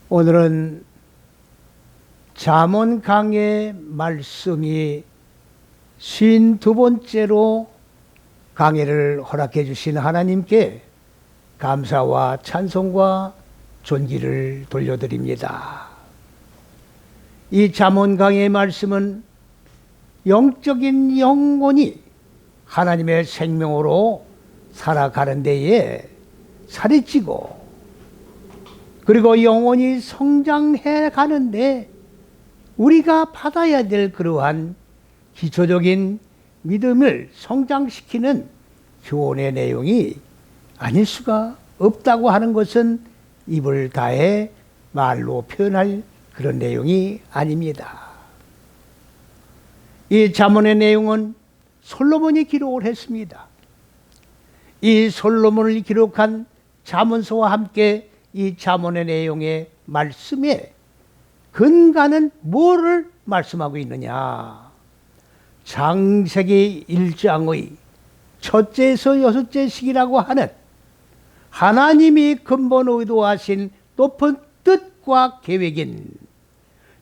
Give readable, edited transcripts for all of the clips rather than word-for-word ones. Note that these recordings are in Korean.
오늘은 잠언 강의 말씀이 52번째로 강의를 허락해 주신 하나님께 감사와 찬송과 존귀를 돌려드립니다. 이 잠언 강의 말씀은 영적인 영혼이 하나님의 생명으로 살아가는 데에 살이 찌고, 그리고 영혼이 성장해 가는데 우리가 받아야 될 그러한 기초적인 믿음을 성장시키는 교훈의 내용이 아닐 수가 없다고 하는 것은 입을 다해 말로 표현할 그런 내용이 아닙니다. 이 잠언의 내용은 솔로몬이 기록을 했습니다. 이 솔로몬을 기록한 잠언서와 함께 이 잠언의 내용의 말씀에 근간은 뭐를 말씀하고 있느냐? 창세기 1장의 첫째에서 6째씩이라고 하는 하나님이 근본 의도하신 높은 뜻과 계획인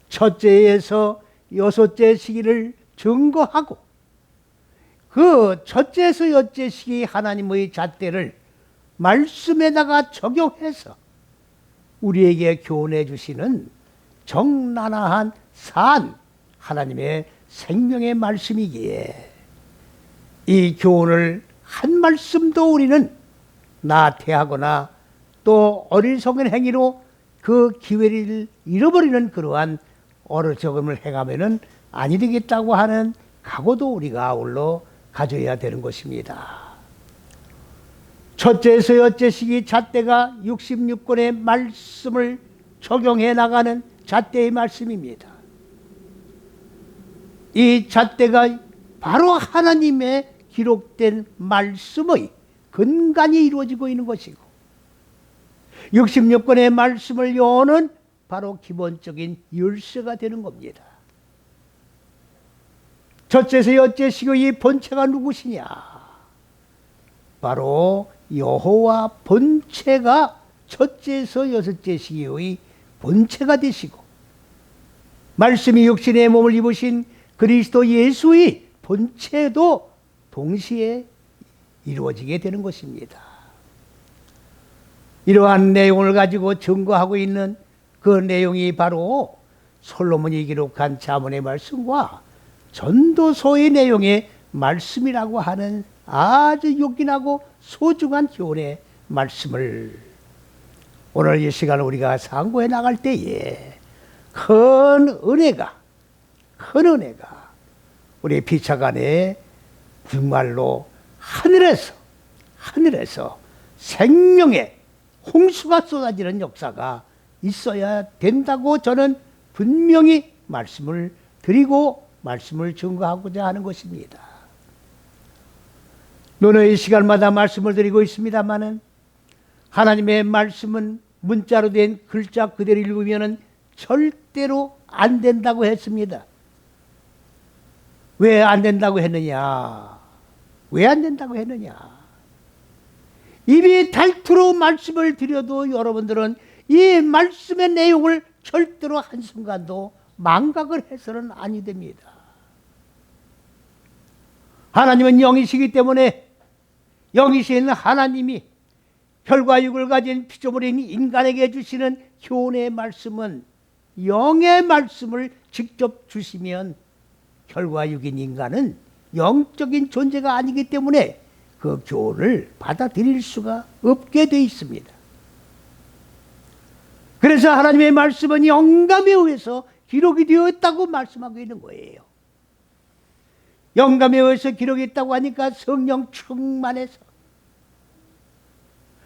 첫째에서 6째 시기를 증거하고, 그 첫째에서 6째 시기 하나님의 잣대를 말씀에다가 적용해서 우리에게 교훈해 주시는 정나나한 산 하나님의 생명의 말씀이기에 이 교훈을 한 말씀도 우리는 나태하거나 또 어리석은 행위로 그 기회를 잃어버리는 그러한 어리석음을 행하면은 아니 되겠다고 하는 각오도 우리가 아울러 가져야 되는 것입니다. 첫째에서 여째 시기 잣대가 66권의 말씀을 적용해 나가는 잣대의 말씀입니다. 이 잣대가 바로 하나님의 기록된 말씀의 근간이 이루어지고 있는 것이고, 66권의 말씀을 여는 바로 기본적인 열쇠가 되는 겁니다. 첫째에서 여째 시기의 본체가 누구시냐? 바로 여호와 본체가 첫째에서 6째 시기의 본체가 되시고, 말씀이 육신의 몸을 입으신 그리스도 예수의 본체도 동시에 이루어지게 되는 것입니다. 이러한 내용을 가지고 증거하고 있는 그 내용이 바로 솔로몬이 기록한 잠언의 말씀과 전도서의 내용의 말씀이라고 하는 아주 요긴하고 소중한 교훈의 말씀을 오늘 이 시간 우리가 상고해 나갈 때에 큰 은혜가 우리 피차간에 정말로 하늘에서 생명의 홍수가 쏟아지는 역사가 있어야 된다고 저는 분명히 말씀을 드리고 말씀을 증거하고자 하는 것입니다. 노노의 시간마다 말씀을 드리고 있습니다마는 하나님의 말씀은 문자로 된 글자 그대로 읽으면 절대로 안 된다고 했습니다. 왜 안 된다고 했느냐? 왜 안 된다고 했느냐? 입이 닳도록 말씀을 드려도 여러분들은 이 말씀의 내용을 절대로 한순간도 망각을 해서는 아니 됩니다. 하나님은 영이시기 때문에 영이신 하나님이 혈과 육을 가진 피조물인 인간에게 주시는 교훈의 말씀은 영의 말씀을 직접 주시면 혈과 육인 인간은 영적인 존재가 아니기 때문에 그 교훈을 받아들일 수가 없게 되어 있습니다. 그래서 하나님의 말씀은 영감에 의해서 기록이 되었다고 말씀하고 있는 거예요. 영감에 의해서 기록이 있다고 하니까 성령 충만해서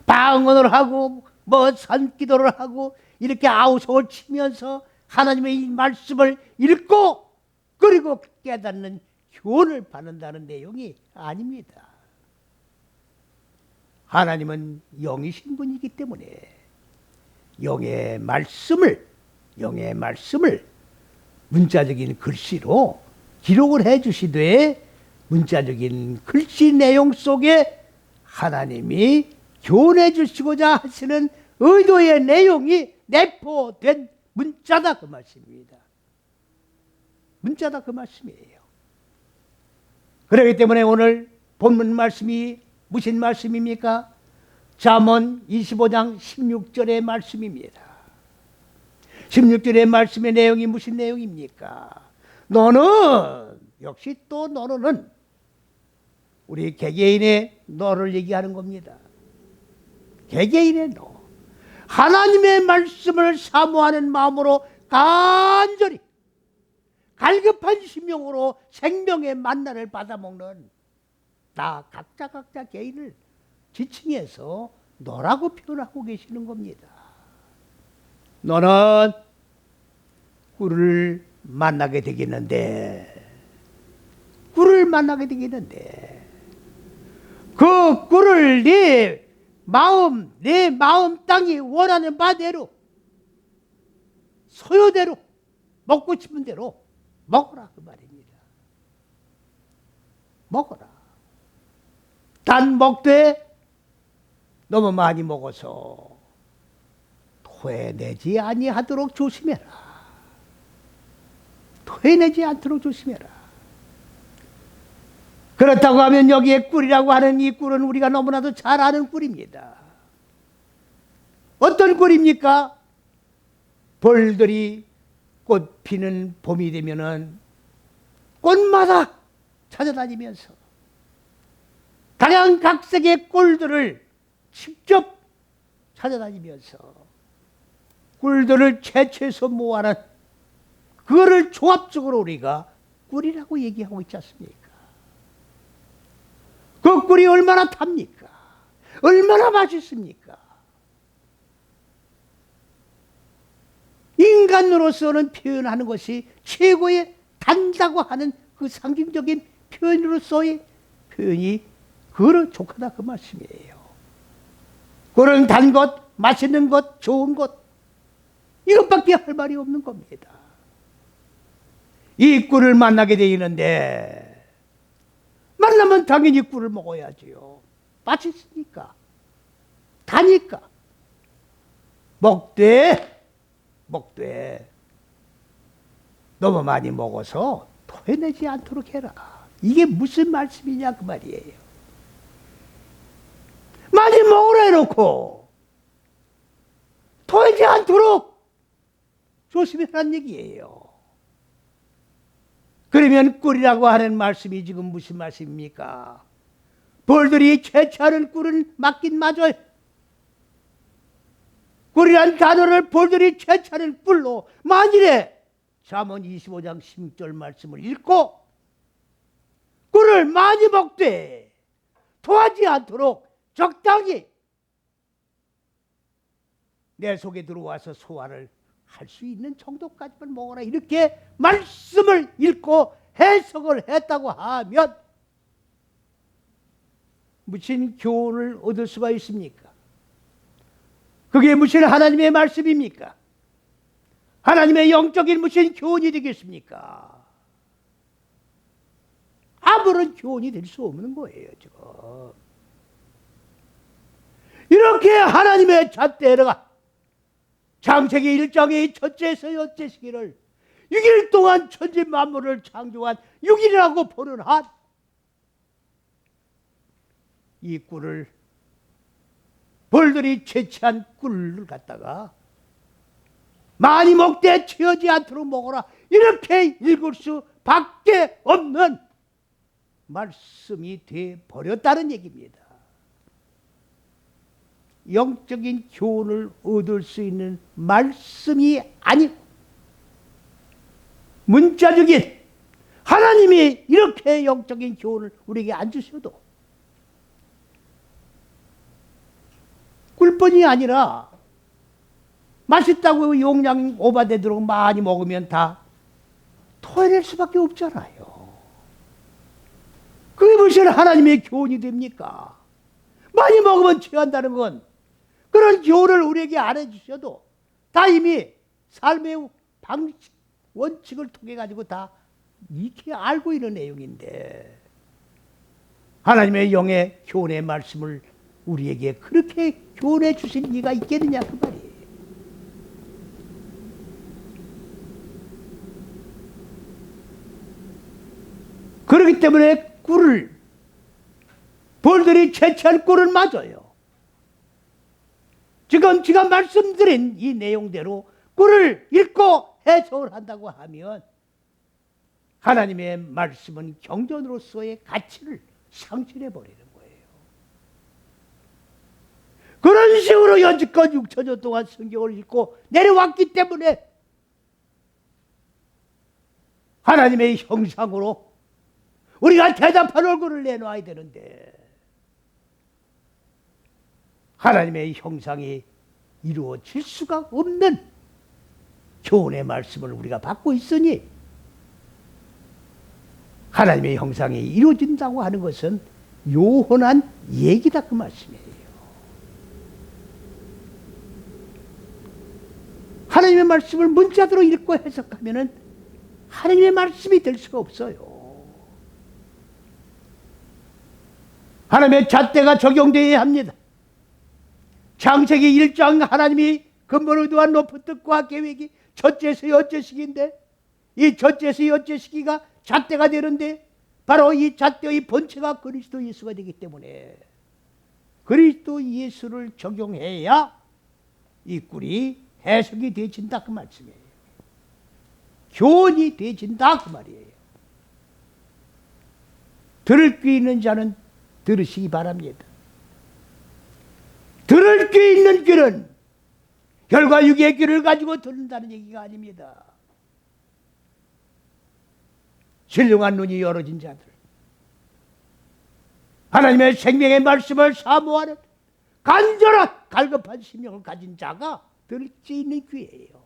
방언을 하고 산기도를 하고 이렇게 아우성을 치면서 하나님의 이 말씀을 읽고 그리고 깨닫는 교훈을 받는다는 내용이 아닙니다. 하나님은 영이신 분이기 때문에 영의 말씀을 문자적인 글씨로 기록을 해 주시되 문자적인 글씨 내용 속에 하나님이 교훈해 주시고자 하시는 의도의 내용이 내포된 문자다 그 말씀입니다. 문자다 그 말씀이에요. 그렇기 때문에 오늘 본문 말씀이 무슨 말씀입니까? 잠언 25장 16절의 말씀입니다. 16절의 말씀의 내용이 무슨 내용입니까? 너는 역시 또 너는 우리 개개인의 너를 얘기하는 겁니다. 개개인의 너. 하나님의 말씀을 사모하는 마음으로 간절히 갈급한 심령으로 생명의 만나를 받아먹는 나 각자 개인을 지칭해서 너라고 표현하고 계시는 겁니다. 너는 꿀을 만나게 되겠는데 꿀을 만나게 되겠는데 그 꿀을 내 마음 땅이 원하는 바대로 소요대로 먹고 싶은 대로 먹어라 그 말입니다. 먹어라. 단 먹되 너무 많이 먹어서 토해내지 아니하도록 조심해라. 토해내지 않도록 조심해라. 그렇다고 하면 여기에 꿀이라고 하는 이 꿀은 우리가 너무나도 잘 아는 꿀입니다. 어떤 꿀입니까? 벌들이 꽃 피는 봄이 되면은 꽃마다 찾아다니면서 각양각색의 꿀들을 직접 찾아다니면서 꿀들을 채취해서 모아는 그거를 종합적으로 우리가 꿀이라고 얘기하고 있지 않습니까? 그 꿀이 얼마나 답니까? 얼마나 맛있습니까? 인간으로서는 표현하는 것이 최고의 단다고 하는 그 상징적인 표현으로서의 표현이 그거는 족하다 그 말씀이에요. 그런 단 것, 맛있는 것, 좋은 것 이것밖에 할 말이 없는 겁니다. 이 꿀을 만나게 되는데 만나면 당연히 꿀을 먹어야지요. 맛있으니까 다니까 먹되 너무 많이 먹어서 토해내지 않도록 해라. 이게 무슨 말씀이냐 그 말이에요. 많이 먹으라 해놓고 토하지 않도록 조심해라는 얘기예요. 그러면 꿀이라고 하는 말씀이 지금 무슨 말씀입니까? 벌들이 채취하는 꿀은 맞긴 맞아요. 꿀이란 단어를 벌들이 채취하는 꿀로 만일에 잠언 25장 16절 말씀을 읽고 꿀을 많이 먹되 토하지 않도록 적당히 내 속에 들어와서 소화를 할 수 있는 정도까지만 먹어라 이렇게 말씀을 읽고 해석을 했다고 하면 무슨 교훈을 얻을 수가 있습니까? 그게 무슨 하나님의 말씀입니까? 하나님의 영적인 무슨 교훈이 되겠습니까? 아무런 교훈이 될 수 없는 거예요 지금. 이렇게 하나님의 잣대가 창세기 1장의 첫째에서 여째 시기를 6일 동안 천지 만물을 창조한 6일이라고 보는 한 이 꿀을 벌들이 채취한 꿀을 갖다가 많이 먹되 취하지 않도록 먹어라 이렇게 읽을 수밖에 없는 말씀이 돼 버렸다는 얘기입니다. 영적인 교훈을 얻을 수 있는 말씀이 아니고 문자적인 하나님이 이렇게 영적인 교훈을 우리에게 안 주셔도 꿀뿐이 아니라 맛있다고 용량 오바되도록 많이 먹으면 다 토해낼 수밖에 없잖아요. 그게 무슨 하나님의 교훈이 됩니까? 많이 먹으면 취한다는 건 그런 교훈을 우리에게 안 해주셔도 다 이미 삶의 방식, 원칙을 통해 가지고 다 익히 알고 있는 내용인데 하나님의 영의 교훈의 말씀을 우리에게 그렇게 교훈해 주신 이가 있겠느냐 그 말이에요. 그렇기 때문에 벌들이 채취할 꿀을 맞아요. 지금 제가 말씀드린 이 내용대로 꿀을 읽고 해석을 한다고 하면 하나님의 말씀은 경전으로서의 가치를 상실해버리는 거예요. 그런 식으로 여지껏 6천년 동안 성경을 읽고 내려왔기 때문에 하나님의 형상으로 우리가 대답할 얼굴을 내놔야 되는데 하나님의 형상이 이루어질 수가 없는 교훈의 말씀을 우리가 받고 있으니 하나님의 형상이 이루어진다고 하는 것은 요혼한 얘기다 그 말씀이에요. 하나님의 말씀을 문자대로 읽고 해석하면은 하나님의 말씀이 될 수가 없어요. 하나님의 잣대가 적용되어야 합니다. 창세기 1장 하나님이 근본 의도와 높은 뜻과 계획이 첫째서 여째식인데 이 첫째서 여째식이가 잣대가 되는데 바로 이 잣대의 본체가 그리스도 예수가 되기 때문에 그리스도 예수를 적용해야 이 꿀이 해석이 되어진다 그 말씀이에요. 교훈이 되어진다 그 말이에요. 들을 귀 있는 자는 들으시기 바랍니다. 들을 귀 있는 귀는 혈과 육의 귀를 가지고 듣는다는 얘기가 아닙니다. 신령한 눈이 열어진 자들, 하나님의 생명의 말씀을 사모하는 간절한 갈급한 심령을 가진 자가 들을 수 있는 귀예요.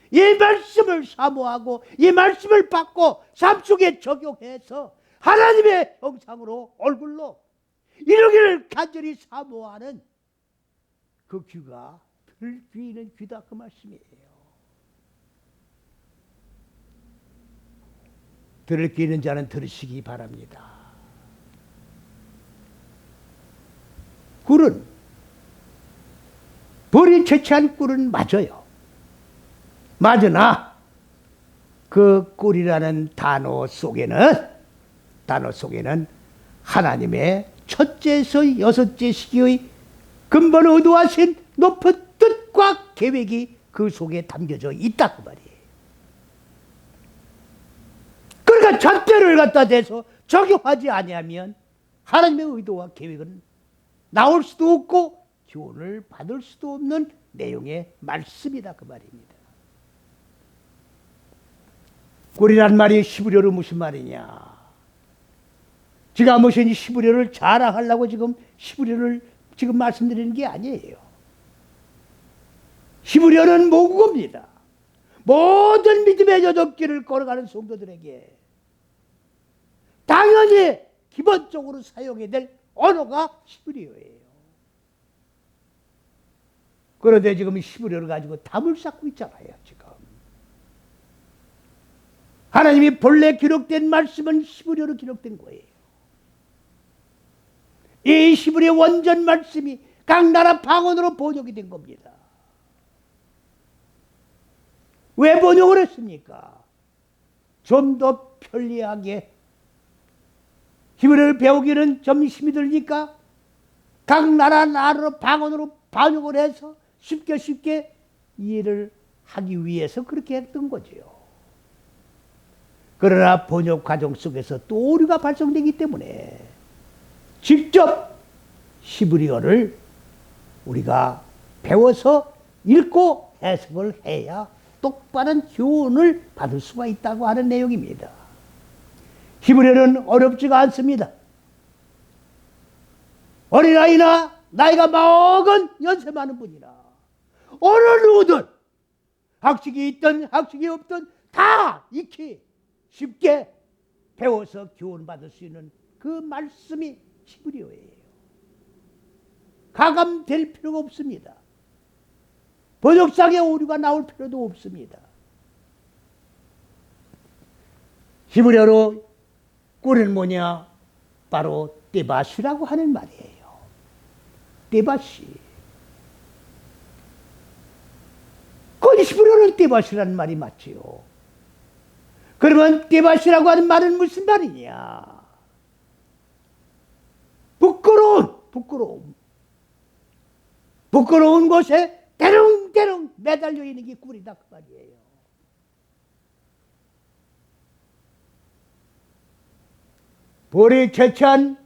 이 말씀을 사모하고 이 말씀을 받고 삶 속에 적용해서 하나님의 형상으로 얼굴로 이루기를 간절히 사모하는 그 귀가 들을 귀 있는 귀다 그 말씀이에요. 들을 귀 있는 자는 들으시기 바랍니다. 꿀은 벌이 채취한 꿀은 맞아요. 맞으나 그 꿀이라는 단어 속에는 하나님의 첫째에서 여섯째 시기의 근본 의도하신 높은 뜻과 계획이 그 속에 담겨져 있다 그 말이에요. 그러니까 잣대를 갖다 대서 적용하지 아니하면 하나님의 의도와 계획은 나올 수도 없고 교훈을 받을 수도 없는 내용의 말씀이다 그 말입니다. 꿀이란 말이 히브리어로 무슨 말이냐? 제가 무슨 히브리어를 자랑하려고 지금 히브리어를 지금 말씀드리는 게 아니에요. 히브리어는 모국어입니다. 모든 믿음의 여정길을 걸어가는 성도들에게 당연히 기본적으로 사용해야 될 언어가 히브리어예요. 그런데 지금 히브리어를 가지고 담을 쌓고 있잖아요. 지금 하나님이 본래 기록된 말씀은 히브리어로 기록된 거예요. 이 히브리어 원전 말씀이 각 나라 방언으로 번역이 된 겁니다. 왜 번역을 했습니까? 좀 더 편리하게 히브리어를 배우기는 좀 힘이 들니까 각 나라 방언으로 번역을 해서 쉽게 이해를 하기 위해서 그렇게 했던 거지요. 그러나 번역 과정 속에서 또 오류가 발생되기 때문에 직접 히브리어를 우리가 배워서 읽고 해석을 해야 똑바른 교훈을 받을 수가 있다고 하는 내용입니다. 히브리어는 어렵지가 않습니다. 어린아이나 나이가 먹은 연세 많은 분이나 어느 누구든 학식이 있든 학식이 없든 다 익히 쉽게 배워서 교훈받을 수 있는 그 말씀이 히브리어예요. 가감될 필요가 없습니다. 번역상의 오류가 나올 필요도 없습니다. 히브리어로 꿀은 뭐냐? 바로 띠바시라고 하는 말이에요. 띠바시. 그 히브리어는 띠바시라는 말이 맞지요. 그러면 띠바시라고 하는 말은 무슨 말이냐? 부끄러움. 부끄러운 곳에 대롱대롱 매달려 있는 게 꿀이다 그 말이에요. 벌에 채취한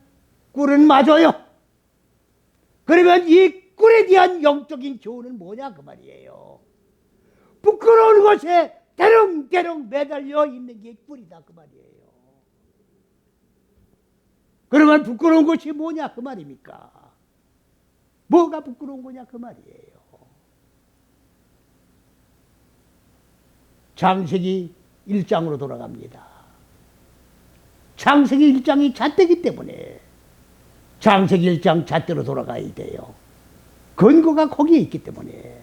꿀은 맞아요. 그러면 이 꿀에 대한 영적인 교훈은 뭐냐 그 말이에요. 부끄러운 곳에 대롱대롱 매달려 있는 게 꿀이다 그 말이에요. 그러면 부끄러운 것이 뭐냐 그 말입니까? 뭐가 부끄러운 거냐 그 말이에요. 창세기 1장으로 돌아갑니다. 창세기 1장이 잣대기 때문에 창세기 1장 잣대로 돌아가야 돼요. 근거가 거기에 있기 때문에.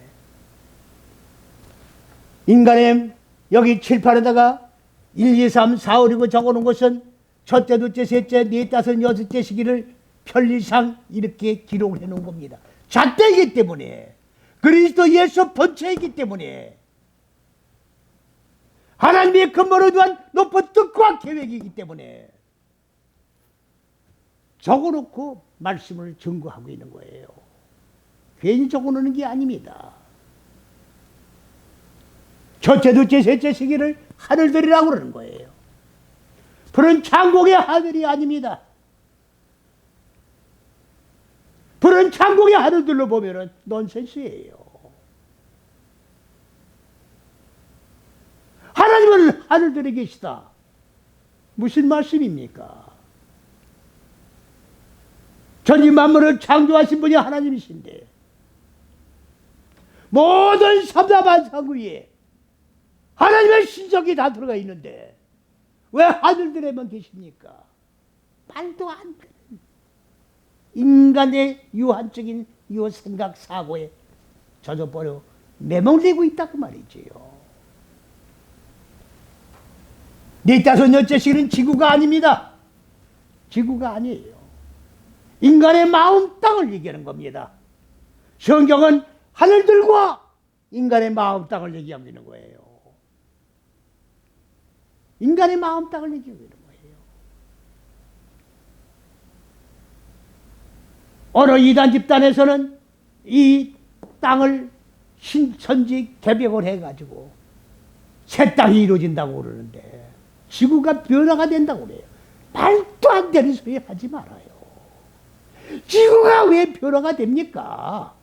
인간의 여기 칠판에다가 1, 2, 3, 4, 5, 6 적어놓은 것은 첫째, 둘째, 셋째, 넷, 다섯, 여섯째 시기를 편리상 이렇게 기록을 해놓은 겁니다. 잣대이기 때문에, 그리스도 예수 본체이기 때문에, 하나님의 근본을 두한 높은 뜻과 계획이기 때문에 적어놓고 말씀을 증거하고 있는 거예요. 괜히 적어놓는 게 아닙니다. 첫째, 둘째, 셋째 시기를 하늘들이라고 그러는 거예요. 불은 창공의 하늘이 아닙니다. 불은 창공의 하늘들로 보면은 넌센스예요. 하나님은 하늘들에 계시다. 무슨 말씀입니까? 전지 만물을 창조하신 분이 하나님이신데 모든 삼라만상 위에 하나님의 신적이 다 들어가 있는데 왜 하늘들에만 계십니까? 말도 안 되는 인간의 유한적인 요 생각 사고에 젖어버려 매몰되고 있다 그 말이지요. 네 다섯 여째 시기는 지구가 아닙니다. 지구가 아니에요. 인간의 마음 땅을 얘기하는 겁니다. 성경은 하늘들과 인간의 마음 땅을 얘기하고 있는 거예요. 인간의 마음 땅을 얘기하고 있는 거예요. 어느 이단 집단에서는 이 땅을 신천지 개벽을 해가지고 새 땅이 이루어진다고 그러는데 지구가 변화가 된다고 그래요. 말도 안 되는 소리 하지 말아요. 지구가 왜 변화가 됩니까?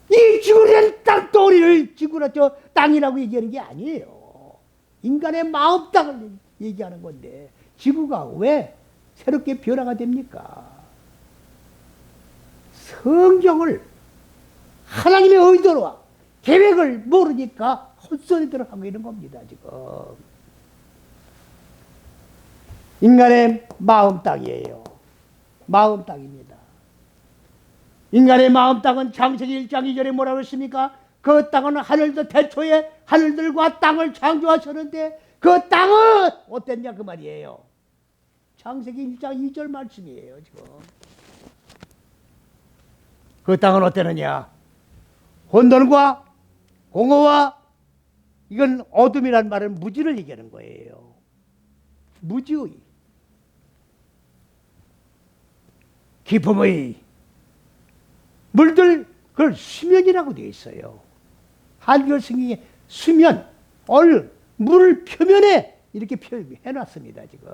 이 지구는 땅덩어리를 지구라 저 땅이라고 얘기하는 게 아니에요. 인간의 마음 땅을 얘기하는 건데 지구가 왜 새롭게 변화가 됩니까? 성경을 하나님의 의도와 계획을 모르니까 헛소리들을 하고 있는 겁니다. 지금 인간의 마음 땅이에요. 마음 땅입니다. 인간의 마음 땅은 창세기 1장 2절에 뭐라고 했습니까? 그 땅은 하늘도 태초에 하늘들과 땅을 창조하셨는데 그 땅은 어땠냐 그 말이에요. 창세기 1장 2절 말씀이에요. 지금 그 땅은 어땠느냐? 혼돈과 공허와 이건 어둠이란 말은 무지를 얘기하는 거예요. 무지의 깊음의 물들 그걸 수면이라고 되어 있어요. 한글 성경에 수면, 물을 표면에 이렇게 해놨습니다. 지금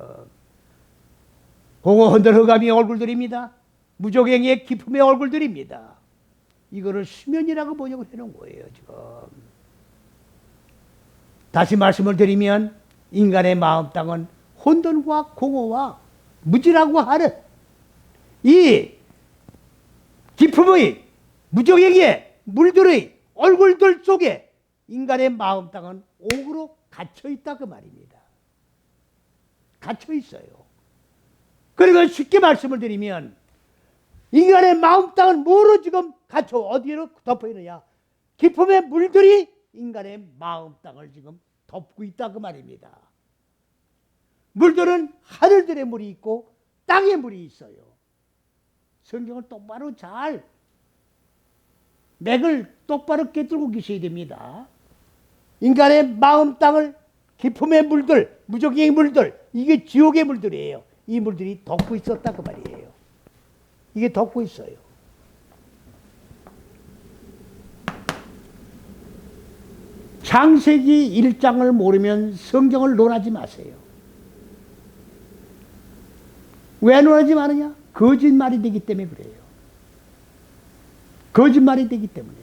공허 혼돈 흑암의 얼굴들입니다. 무적행의 깊음의 얼굴들입니다. 이거를 수면이라고 번역을 해놓은 거예요. 지금 다시 말씀을 드리면 인간의 마음 땅은 혼돈과 공허와 무지라고 하는 이 깊음의 무적에게 물들의 얼굴들 속에 인간의 마음 땅은 옥으로 갇혀 있다 그 말입니다. 갇혀 있어요. 그리고 쉽게 말씀을 드리면 인간의 마음 땅은 뭐로 지금 갇혀 어디로 덮어 있느냐? 깊음의 물들이 인간의 마음 땅을 지금 덮고 있다 그 말입니다. 물들은 하늘들의 물이 있고 땅의 물이 있어요. 성경을 똑바로 잘 맥을 똑바로 깨뜨리고 계셔야 됩니다. 인간의 마음 땅을 깊음의 물들, 무적의 물들, 이게 지옥의 물들이에요. 이 물들이 덮고 있었다 그 말이에요. 이게 덮고 있어요. 창세기 1장을 모르면 성경을 논하지 마세요. 왜 논하지 마느냐? 거짓말이 되기 때문에 그래요. 거짓말이 되기 때문에.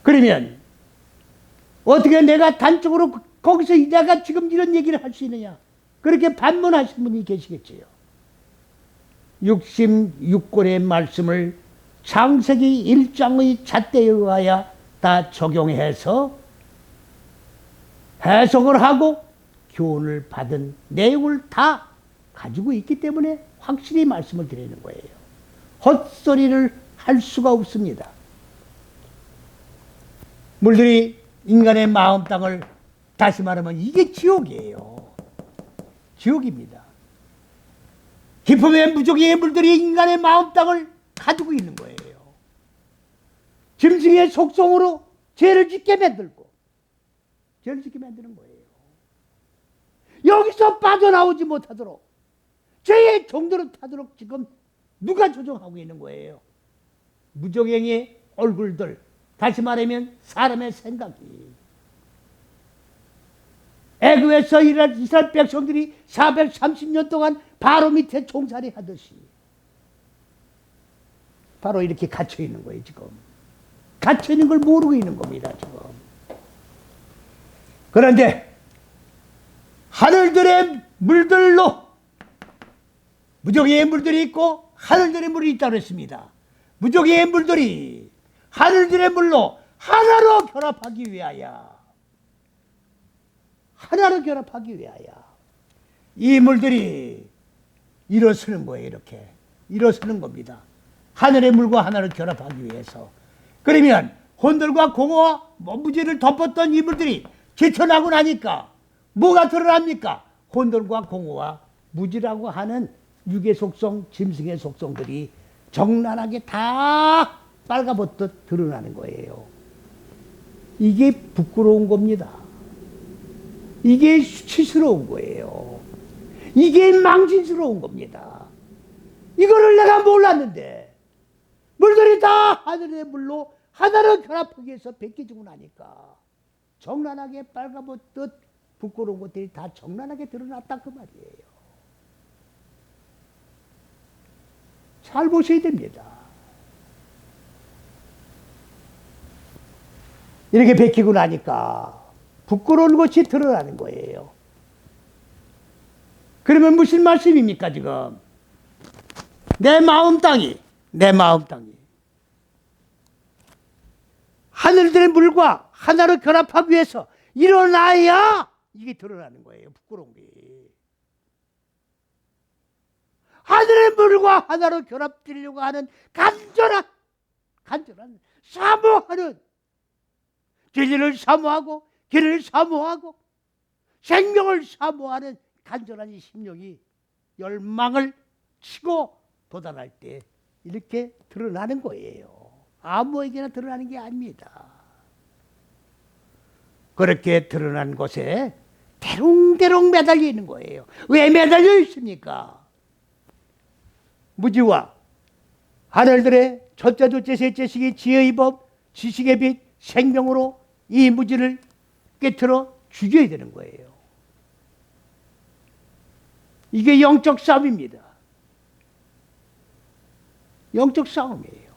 그러면 어떻게 내가 단적으로 거기서 내가 지금 이런 얘기를 할 수 있느냐? 그렇게 반문하신 분이 계시겠지요. 66권의 말씀을 창세기 1장의 잣대에 의하여 다 적용해서 해석을 하고 교훈을 받은 내용을 다 가지고 있기 때문에 확실히 말씀을 드리는 거예요. 헛소리를 할 수가 없습니다. 물들이 인간의 마음 땅을, 다시 말하면 이게 지옥이에요. 지옥입니다. 기품의 무적의 물들이 인간의 마음 땅을 가지고 있는 거예요. 짐승의 속성으로 죄를 짓게 만들고, 죄를 짓게 만드는 거예요. 여기서 빠져나오지 못하도록, 죄의 정도로 타도록 지금 누가 조정하고 있는 거예요? 무적행의 얼굴들, 다시 말하면 사람의 생각이. 애굽에서 이스라엘 백성들이 430년 동안 바로 밑에 종살이 하듯이 바로 이렇게 갇혀 있는 거예요. 지금 갇혀 있는 걸 모르고 있는 겁니다. 지금. 그런데 하늘들의 물들로, 무적의 물들이 있고 하늘들의 물이 있다고 했습니다. 무적의 물들이 하늘들의 물로 하나로 결합하기 위하여, 하나로 결합하기 위하여 이 물들이 일어서는 거예요. 이렇게 일어서는 겁니다. 하늘의 물과 하나를 결합하기 위해서. 그러면 혼들과 공허와 무지를 덮었던 이 물들이 지쳐나고 나니까 뭐가 드러납니까? 혼돈과 공허와 무지라고 하는 육의 속성, 짐승의 속성들이 적나라하게 다 빨가벗듯 드러나는 거예요. 이게 부끄러운 겁니다. 이게 수치스러운 거예요. 이게 망신스러운 겁니다. 이거를 내가 몰랐는데 물들이 다 하늘의 물로 하나로 결합하기 위해서 벗겨지고 나니까 적나라하게 빨가벗듯 부끄러운 것들이 다 적나라하게 드러났다 그 말이에요. 잘 보셔야 됩니다. 이렇게 벗기고 나니까 부끄러운 것이 드러나는 거예요. 그러면 무슨 말씀입니까 지금? 내 마음 땅이 하늘들의 물과 하나로 결합하기 위해서 일어나야 이게 드러나는 거예요. 부끄러운 게. 하늘의 물과 하나로 결합되려고 하는 간절한 사모하는, 진리를 사모하고 길을 사모하고 생명을 사모하는 간절한 이 심령이 열망을 치고 도달할 때 이렇게 드러나는 거예요. 아무에게나 드러나는 게 아닙니다. 그렇게 드러난 곳에 대롱대롱 매달려 있는 거예요. 왜 매달려 있습니까? 무지와 하늘들의 첫째, 둘째, 셋째 시기 지혜의 법, 지식의 빛, 생명으로 이 무지를 깨트려 죽여야 되는 거예요. 이게 영적 싸움입니다. 영적 싸움이에요.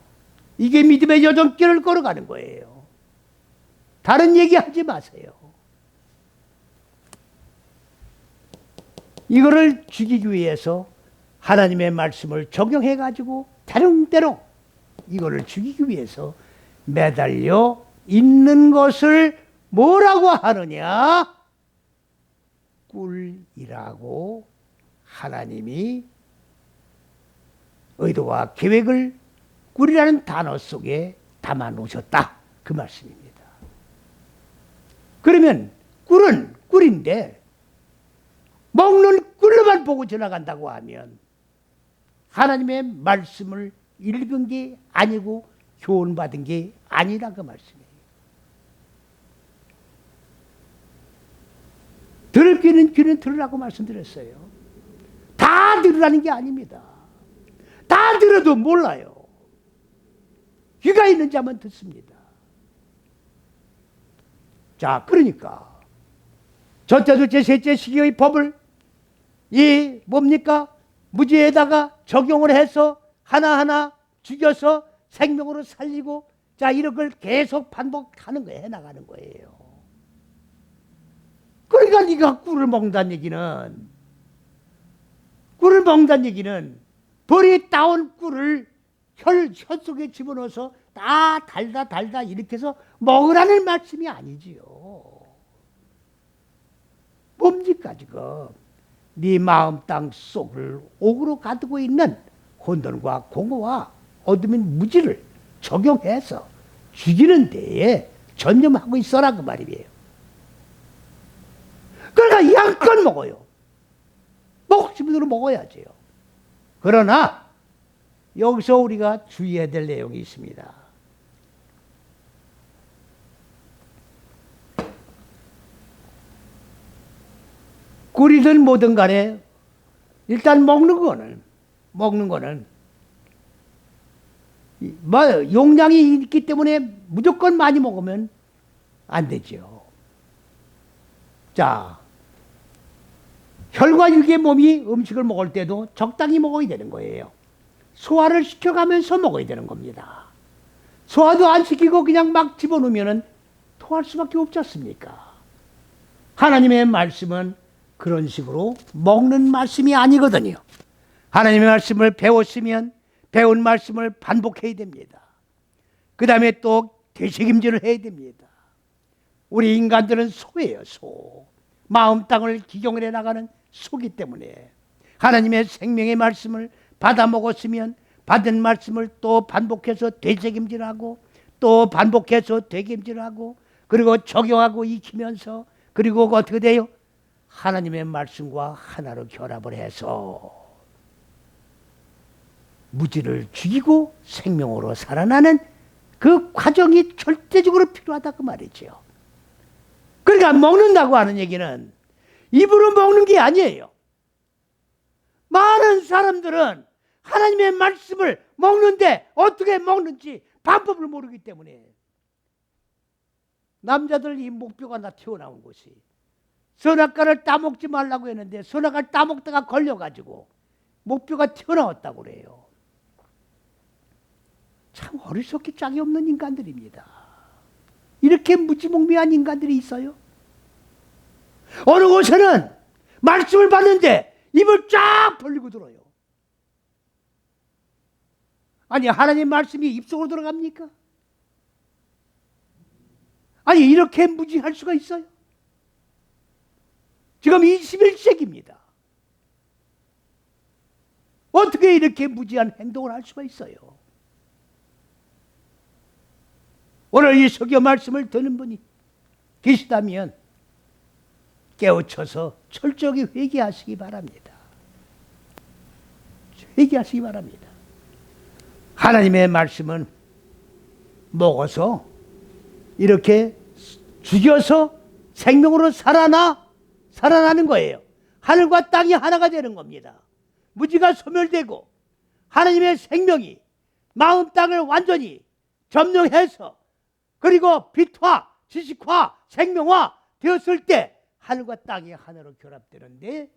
이게 믿음의 여정길을 걸어가는 거예요. 다른 얘기하지 마세요. 이거를 죽이기 위해서 하나님의 말씀을 적용해가지고 대롱대롱 이거를 죽이기 위해서 매달려 있는 것을 뭐라고 하느냐? 꿀이라고 하나님이 의도와 계획을 꿀이라는 단어 속에 담아 놓으셨다. 그 말씀입니다. 그러면 꿀은 꿀인데 먹는 꿀로만 보고 지나간다고 하면 하나님의 말씀을 읽은 게 아니고 교훈받은 게 아니라 그 말씀이에요. 들을 귀는 들으라고 말씀드렸어요. 다 들으라는 게 아닙니다. 다 들어도 몰라요. 귀가 있는 자만 듣습니다. 자, 그러니까 첫째, 둘째, 셋째 시기의 법을 이 뭡니까? 무지에다가 적용을 해서 하나하나 죽여서 생명으로 살리고, 자, 이런 걸 계속 반복하는 거예요. 해나가는 거예요. 그러니까 네가 꿀을 먹는다는 얘기는, 벌이 따온 꿀을 혀 속에 집어넣어서 다 달다 이렇게 해서 먹으라는 말씀이 아니지요. 뭡니까 지금? 네 마음 땅 속을 옥으로 가두고 있는 혼돈과 공허와 어둠의 무지를 적용해서 죽이는 데에 전념하고 있어라 그 말이에요. 그러니까 양껏 먹어요. 먹고 싶은 대로 먹어야지요. 그러나 여기서 우리가 주의해야 될 내용이 있습니다. 꿀이든 뭐든 간에 일단 먹는 거는 뭐 용량이 있기 때문에 무조건 많이 먹으면 안 되죠. 자, 혈과 육의 몸이 음식을 먹을 때도 적당히 먹어야 되는 거예요. 소화를 시켜가면서 먹어야 되는 겁니다. 소화도 안 시키고 그냥 막 집어넣으면 토할 수밖에 없지 않습니까? 하나님의 말씀은 그런 식으로 먹는 말씀이 아니거든요. 하나님의 말씀을 배웠으면 배운 말씀을 반복해야 됩니다. 그 다음에 또 되새김질을 해야 됩니다. 우리 인간들은 소예요, 소. 마음 땅을 기경을 해나가는 소기 때문에 하나님의 생명의 말씀을 받아 먹었으면 받은 말씀을 또 반복해서 되새김질하고 또 반복해서 되새김질하고 그리고 적용하고 익히면서 그리고 어떻게 돼요? 하나님의 말씀과 하나로 결합을 해서 무지를 죽이고 생명으로 살아나는 그 과정이 절대적으로 필요하다 그 말이죠. 그러니까 먹는다고 하는 얘기는 입으로 먹는 게 아니에요. 많은 사람들은 하나님의 말씀을 먹는데 어떻게 먹는지 방법을 모르기 때문에 남자들 이 목뼈가 다 튀어나온 곳이 선악과를 따먹지 말라고 했는데 선악과를 따먹다가 걸려가지고 목뼈가 튀어나왔다고 그래요. 참 어리석기 짝이 없는 인간들입니다. 이렇게 무지몽매한 인간들이 있어요. 어느 곳에는 말씀을 받는데 입을 쫙 벌리고 들어요. 아니 하나님 말씀이 입속으로 들어갑니까? 아니 이렇게 무지할 수가 있어요? 지금 21세기입니다. 어떻게 이렇게 무지한 행동을 할 수가 있어요? 오늘 이 설교 말씀을 듣는 분이 계시다면 깨우쳐서 철저히 회개하시기 바랍니다. 회개하시기 바랍니다. 하나님의 말씀은 먹어서 이렇게 죽여서 생명으로 살아나는 거예요. 하늘과 땅이 하나가 되는 겁니다. 무지가 소멸되고 하나님의 생명이 마음 땅을 완전히 점령해서 그리고 빛화, 지식화, 생명화 되었을 때 하늘과 땅이 하나로 결합되는데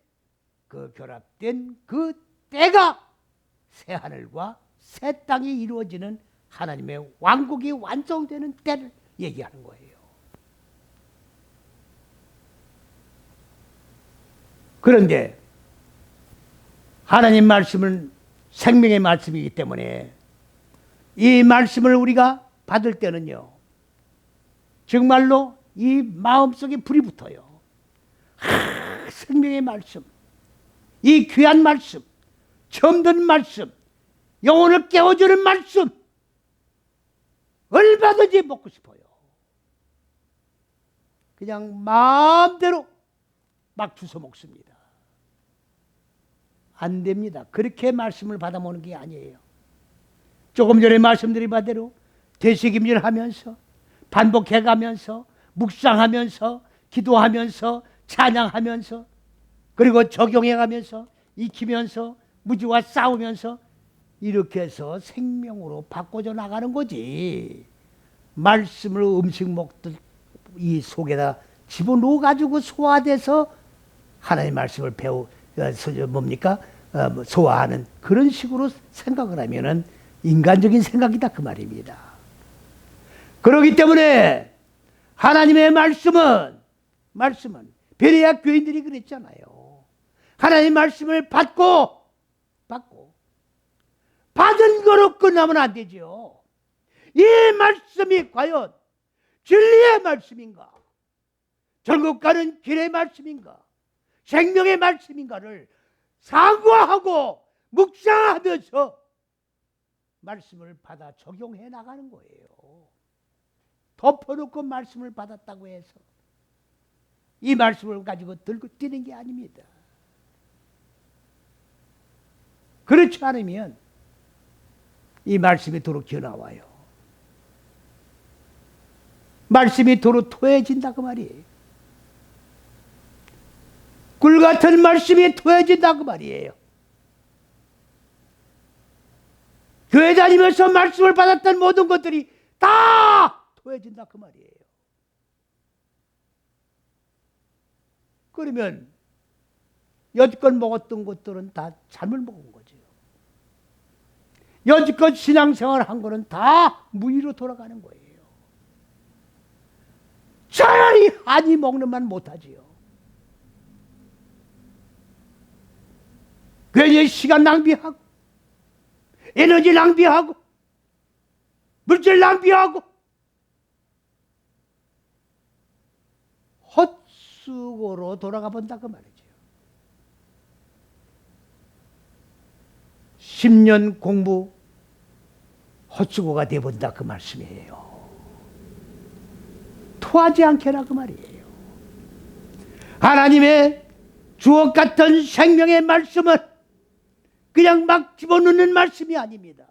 그 결합된 그 때가 새 하늘과 새 땅이 이루어지는 하나님의 왕국이 완성되는 때를 얘기하는 거예요. 그런데 하나님 말씀은 생명의 말씀이기 때문에 이 말씀을 우리가 받을 때는요 정말로 이 마음속에 불이 붙어요. 생명의 말씀, 이 귀한 말씀, 처음 듣는 말씀, 영혼을 깨워주는 말씀 얼마든지 먹고 싶어요. 그냥 마음대로 막 주워 먹습니다. 안 됩니다. 그렇게 말씀을 받아 먹는 게 아니에요. 조금 전에 말씀드린 바대로 되새김질하면서 반복해가면서 묵상하면서 기도하면서 찬양하면서 그리고 적용해가면서 익히면서 무지와 싸우면서 이렇게 해서 생명으로 바꿔져 나가는 거지. 말씀을 음식 먹듯 이 속에다 집어넣어 가지고 소화돼서 하나님의 말씀을 소화하는 그런 식으로 생각을 하면은 인간적인 생각이다 그 말입니다. 그렇기 때문에 하나님의 말씀은 베레아 교인들이 그랬잖아요. 하나님의 말씀을 받고 받은 거로 끝나면 안 되죠. 이 말씀이 과연 진리의 말씀인가? 천국 가는 길의 말씀인가? 생명의 말씀인가를 상고하고 묵상하면서 말씀을 받아 적용해 나가는 거예요. 덮어놓고 말씀을 받았다고 해서 이 말씀을 가지고 들고 뛰는 게 아닙니다. 그렇지 않으면 이 말씀이 도로 기어나와요. 말씀이 도로 토해진다 그 말이에요. 꿀 같은 말씀이 토해진다 그 말이에요. 교회 다니면서 말씀을 받았던 모든 것들이 다 토해진다 그 말이에요. 그러면 여지껏 먹었던 것들은 다 잘못 먹은 거죠. 여지껏 신앙생활 한 거는 다 무의로 돌아가는 거예요. 차라리 한이 먹는 만 못하지요. 괜히 시간 낭비하고 에너지 낭비하고 물질 낭비하고 헛수고로 돌아가 본다 그 말이죠. 10년 공부 헛수고가 돼본다 그 말씀이에요. 토하지 않게라 그 말이에요. 하나님의 주옥 같은 생명의 말씀은 그냥 막 집어넣는 말씀이 아닙니다.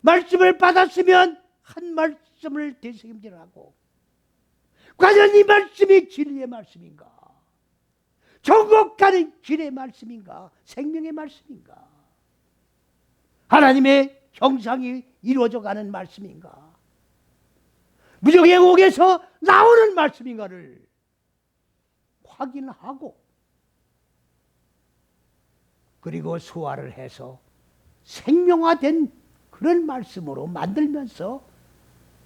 말씀을 받았으면 한 말씀을 되새김질하고 과연 이 말씀이 진리의 말씀인가? 천국 가는 길의 말씀인가? 생명의 말씀인가? 하나님의 형상이 이루어져가는 말씀인가? 무적의 옥에서 나오는 말씀인가를 확인하고 그리고 소화를 해서 생명화된 그런 말씀으로 만들면서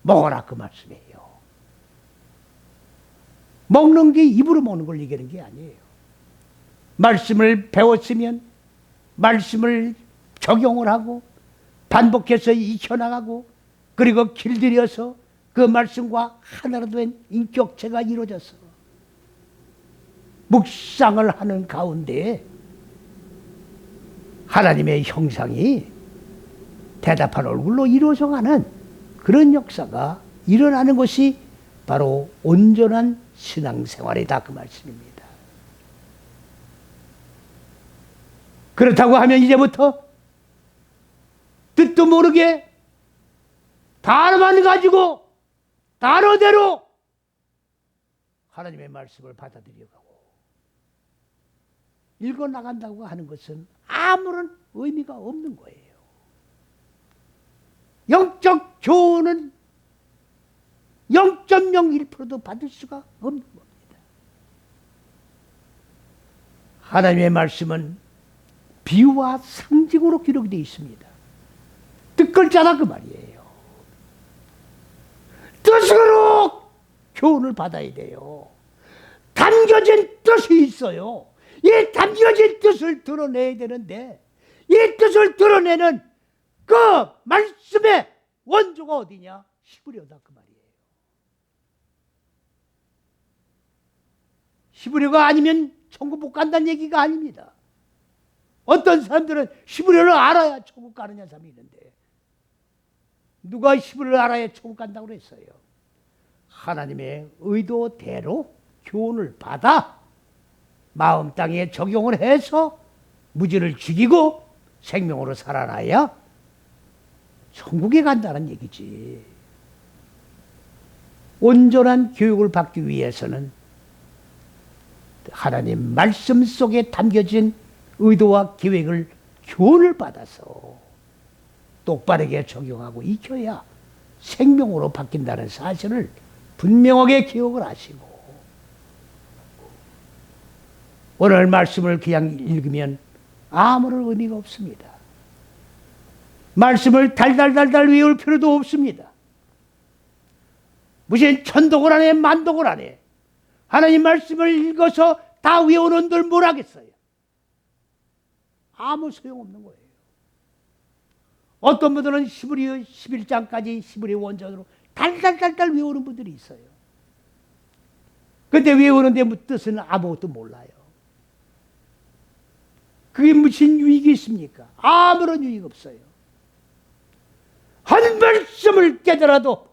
먹어라 그 말씀이에요. 먹는 게 입으로 먹는 걸 얘기하는 게 아니에요. 말씀을 배웠으면 말씀을 적용을 하고 반복해서 익혀나가고 그리고 길들여서 그 말씀과 하나로 된 인격체가 이루어져서 묵상을 하는 가운데 하나님의 형상이 대답한 얼굴로 이루어져가는 그런 역사가 일어나는 것이 바로 온전한 신앙생활이다 그 말씀입니다. 그렇다고 하면 이제부터 뜻도 모르게 단어만 가지고 단어대로 하나님의 말씀을 받아들여가고 읽어나간다고 하는 것은 아무런 의미가 없는 거예요. 영적 교훈은 0.01%도 받을 수가 없는 겁니다. 하나님의 말씀은 비유와 상징으로 기록이 되어 있습니다. 뜻글자다 그 말이에요. 뜻으로 교훈을 받아야 돼요. 담겨진 뜻이 있어요. 이 담겨진 뜻을 드러내야 되는데 이 뜻을 드러내는 그 말씀의 원조가 어디냐? 히브리어다 그 말이에요. 히브리어가 아니면 천국 못 간다는 얘기가 아닙니다. 어떤 사람들은 히브리어를 알아야 천국 가느냐 사람이 있는데 누가 히브리어를 알아야 천국 간다고 그랬어요? 하나님의 의도대로 교훈을 받아 마음 땅에 적용을 해서 무지를 죽이고 생명으로 살아나야 천국에 간다는 얘기지. 온전한 교육을 받기 위해서는 하나님 말씀 속에 담겨진 의도와 계획을 교훈을 받아서 똑바르게 적용하고 익혀야 생명으로 바뀐다는 사실을 분명하게 기억을 하시고, 오늘 말씀을 그냥 읽으면 아무런 의미가 없습니다. 말씀을 달달달달 외울 필요도 없습니다. 무슨 천독을 하네 만독을 하네 하나님 말씀을 읽어서 다 외우는들 뭘 하겠어요? 아무 소용없는 거예요. 어떤 분들은 히브리 11장까지 히브리 원전으로 달달달달 외우는 분들이 있어요. 근데 외우는데 뜻은 아무것도 몰라요. 그게 무슨 유익이 있습니까? 아무런 유익 없어요. 한 말씀을 깨달아도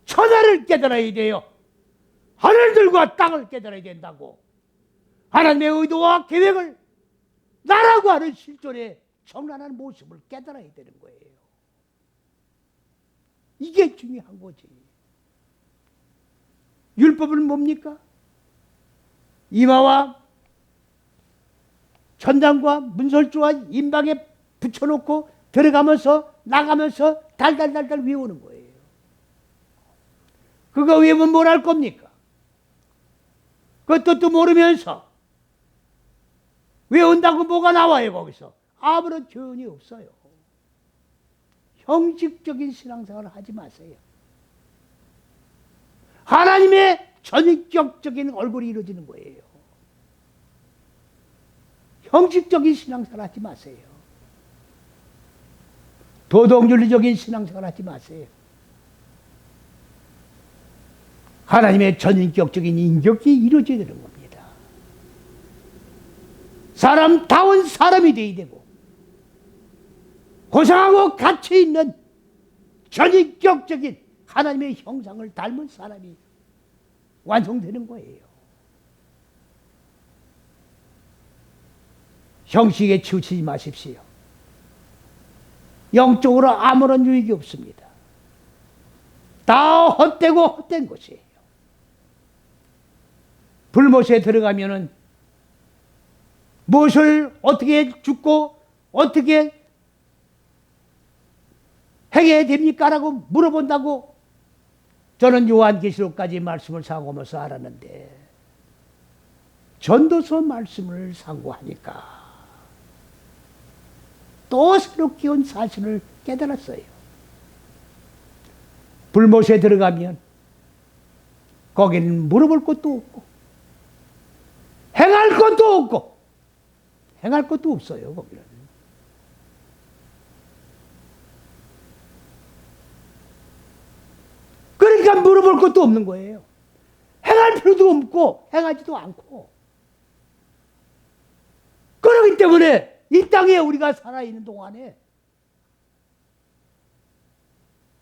천하를 깨달아야 돼요. 하늘들과 땅을 깨달아야 된다고. 하나님의 의도와 계획을 나라고 하는 실존의 정란한 모습을 깨달아야 되는 거예요. 이게 중요한 거지. 율법은 뭡니까? 이마와 천장과 문설주와 임방에 붙여놓고 들어가면서 나가면서 달달달달 외우는 거예요. 그거 외우면 뭘 할 겁니까? 그 뜻도 모르면서 외운다고 뭐가 나와요 거기서? 아무런 교훈이 없어요. 형식적인 신앙생활을 하지 마세요. 하나님의 전격적인 얼굴이 이루어지는 거예요. 형식적인 신앙생활 하지 마세요. 도덕윤리적인 신앙생활 하지 마세요. 하나님의 전인격적인 인격이 이루어져야 되는 겁니다. 사람다운 사람이 되어야 되고 고상하고 가치 있는 전인격적인 하나님의 형상을 닮은 사람이 완성되는 거예요. 형식에 치우치지 마십시오. 영적으로 아무런 유익이 없습니다. 다 헛되고 헛된 것이에요. 불못에 들어가면은 무엇을 어떻게 죽고 어떻게 행해야 됩니까? 라고 물어본다고 저는 요한계시록까지 말씀을 상고하면서 알았는데, 전도서 말씀을 상고하니까 또 새롭게 온 사실을 깨달았어요. 불못에 들어가면 거기는 물어볼 것도 없고 행할 것도 없고 행할 것도 없어요. 거기는 그러니까 물어볼 것도 없는 거예요. 행할 필요도 없고 행하지도 않고. 그렇기 때문에 이 땅에 우리가 살아있는 동안에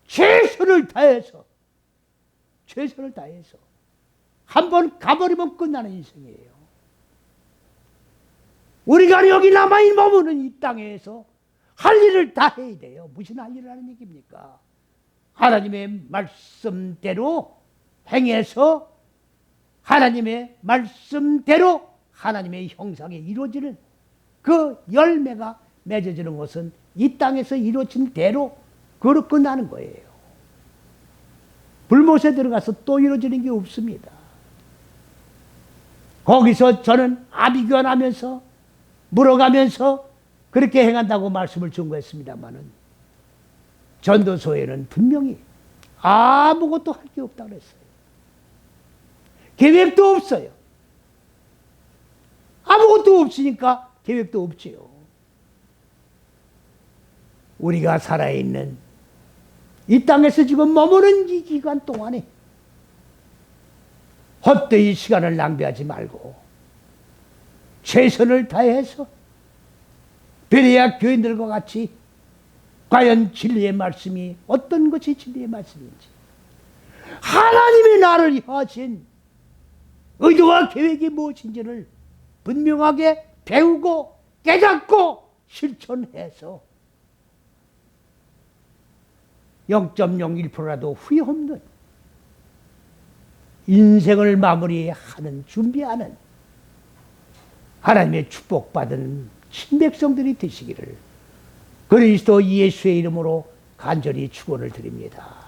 최선을 다해서 한번 가버리면 끝나는 인생이에요. 우리가 여기 남아있는 머무는 이 땅에서 할 일을 다 해야 돼요. 무슨 할 일을 하는 얘기입니까? 하나님의 말씀대로 행해서 하나님의 말씀대로 하나님의 형상에 이루어지는 그 열매가 맺어지는 것은 이 땅에서 이루어진 대로 그로 끝나는 거예요. 불못에 들어가서 또 이루어지는 게 없습니다. 거기서 저는 아비규환하면서 물어가면서 그렇게 행한다고 말씀을 증거했습니다마는 전도서에는 분명히 아무것도 할 게 없다고 그랬어요. 계획도 없어요. 아무것도 없으니까 계획도 없지요. 우리가 살아있는 이 땅에서 지금 머무는 이 기간 동안에 헛되이 시간을 낭비하지 말고 최선을 다해서 베레아 교인들과 같이 과연 진리의 말씀이 어떤 것이 진리의 말씀인지, 하나님이 나를 하신 의도와 계획이 무엇인지를 분명하게 배우고 깨닫고 실천해서 0.01%라도 후회 없는 인생을 마무리하는 준비하는 하나님의 축복받은 친백성들이 되시기를 그리스도 예수의 이름으로 간절히 축원을 드립니다.